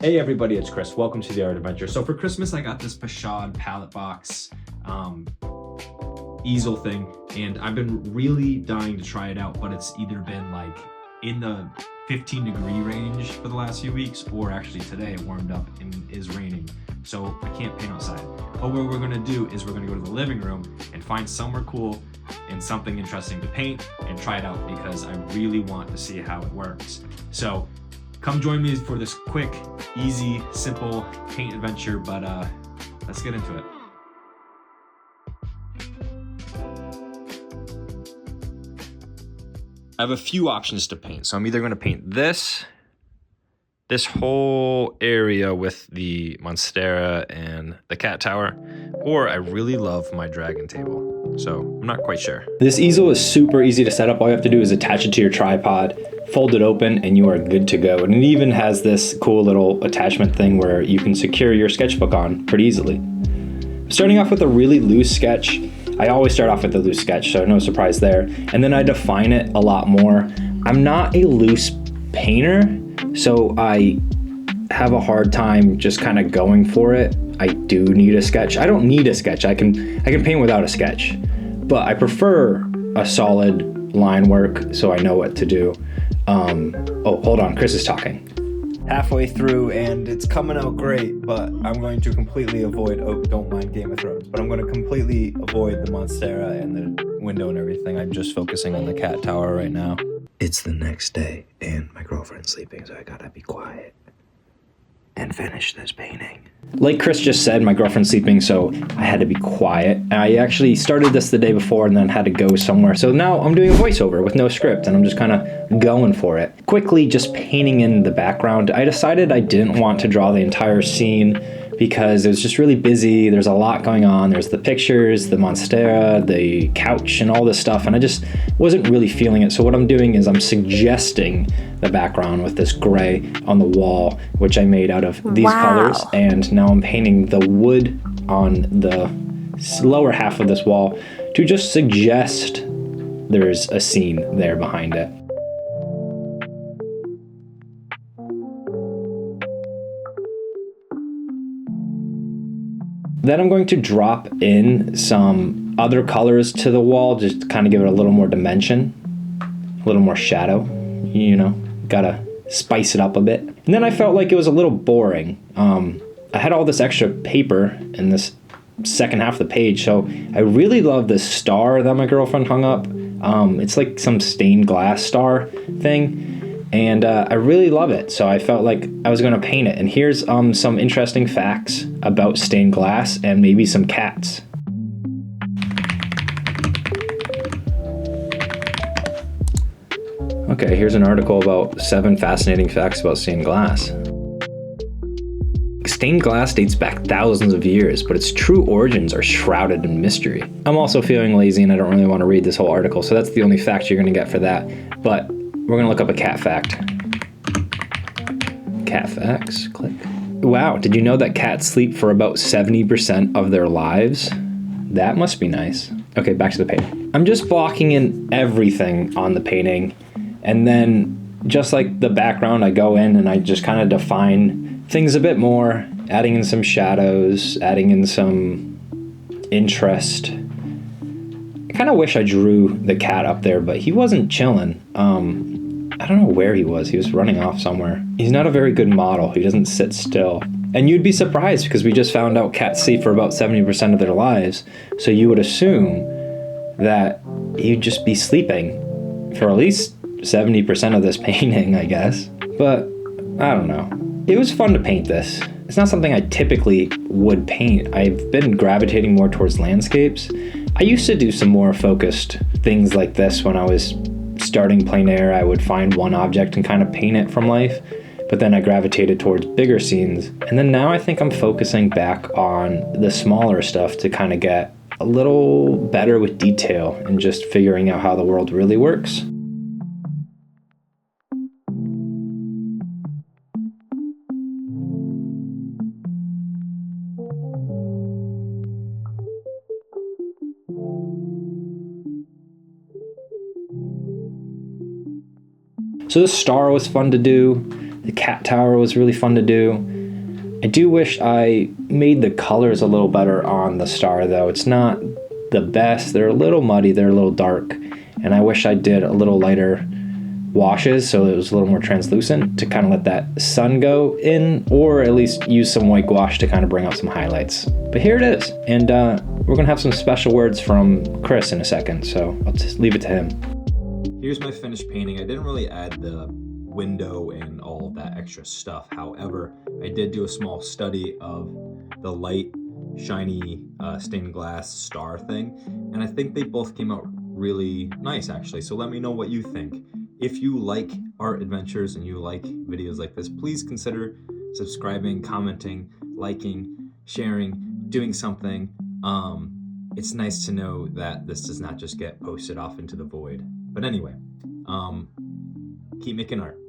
Hey everybody, it's Chris. Welcome to the Art Adventure. So for Christmas, I got this Pashad palette box easel thing, and I've been really dying to try it out, but it's either been like in the 15-degree range for the last few weeks, or actually today it warmed up and is raining, so I can't paint outside. But what we're gonna do is we're gonna go to the living room and find somewhere cool and something interesting to paint and try it out, because I really want to see how it works. So come join me for this quick, easy, simple paint adventure, but let's get into it. I have a few options to paint. So I'm either going to paint this whole area with the monstera and the cat tower, or I really love my dragon table. So I'm not quite sure. This easel is super easy to set up. All you have to do is attach it to your tripod, fold it open, and you are good to go. And it even has this cool little attachment thing where you can secure your sketchbook on pretty easily. Starting off with a really loose sketch. I always start off with a loose sketch, so no surprise there. And then I define it a lot more. I'm not a loose painter, so I have a hard time just kind of going for it. I do need a sketch. I don't need a sketch. I can paint without a sketch, but I prefer a solid line work so I know what to do. Oh, hold on, Chris is talking. Halfway through and it's coming out great, but I'm going to completely avoid, oh, don't mind Game of Thrones, but I'm going to completely avoid the monstera and the window and everything. I'm just focusing on the cat tower right now. It's the next day and my girlfriend's sleeping, so I gotta be quiet and finish this painting. Like Chris just said, my girlfriend's sleeping, so I had to be quiet. I actually started this the day before and then had to go somewhere. So now I'm doing a voiceover with no script and I'm just kind of going for it. Quickly just painting in the background. I decided I didn't want to draw the entire scene because it was just really busy. There's a lot going on. There's the pictures, the monstera, the couch, and all this stuff, and I just wasn't really feeling it. So what I'm doing is I'm suggesting the background with this gray on the wall, which I made out of these colors, and now I'm painting the wood on the lower half of this wall to just suggest there's a scene there behind it. Then I'm going to drop in some other colors to the wall, just to kind of give it a little more dimension, a little more shadow, you know, gotta spice it up a bit. And then I felt like it was a little boring. I had all this extra paper in this second half of the page, so I really love this star that my girlfriend hung up. It's like some stained glass star thing. And I really love it, so I felt like I was going to paint it. And here's some interesting facts about stained glass and maybe some cats. Okay, here's an article about 7 fascinating facts about stained glass. Stained glass dates back thousands of years, but its true origins are shrouded in mystery. I'm also feeling lazy and I don't really want to read this whole article, so that's the only fact you're going to get for that. But we're gonna look up a cat fact. Cat facts, click. Wow, did you know that cats sleep for about 70% of their lives? That must be nice. Okay, back to the painting. I'm just blocking in everything on the painting, and then just like the background, I go in and I just kind of define things a bit more, adding in some shadows, adding in some interest. I kind of wish I drew the cat up there, but he wasn't chilling. I don't know where he was. He was running off somewhere. He's not a very good model. He doesn't sit still. And you'd be surprised because we just found out cats sleep for about 70% of their lives. So you would assume that he'd just be sleeping for at least 70% of this painting, I guess. But I don't know. It was fun to paint this. It's not something I typically would paint. I've been gravitating more towards landscapes. I used to do some more focused things like this when I was starting plein air. I would find one object and kind of paint it from life, but then I gravitated towards bigger scenes. And then now I think I'm focusing back on the smaller stuff to kind of get a little better with detail and just figuring out how the world really works. So the star was fun to do. The cat tower was really fun to do. I do wish I made the colors a little better on the star though. It's not the best. They're a little muddy, they're a little dark, and I wish I did a little lighter washes so it was a little more translucent to kind of let that sun go in, or at least use some white gouache to kind of bring out some highlights. But here it is, and we're gonna have some special words from Chris in a second, so I'll just leave it to him. Here's my finished painting. I didn't really add the window and all of that extra stuff. However, I did do a small study of the light, shiny stained glass star thing, and I think they both came out really nice actually. So let me know what you think. If you like art adventures and you like videos like this, please consider subscribing, commenting, liking, sharing, doing something. It's nice to know that this does not just get posted off into the void. But anyway, keep making art.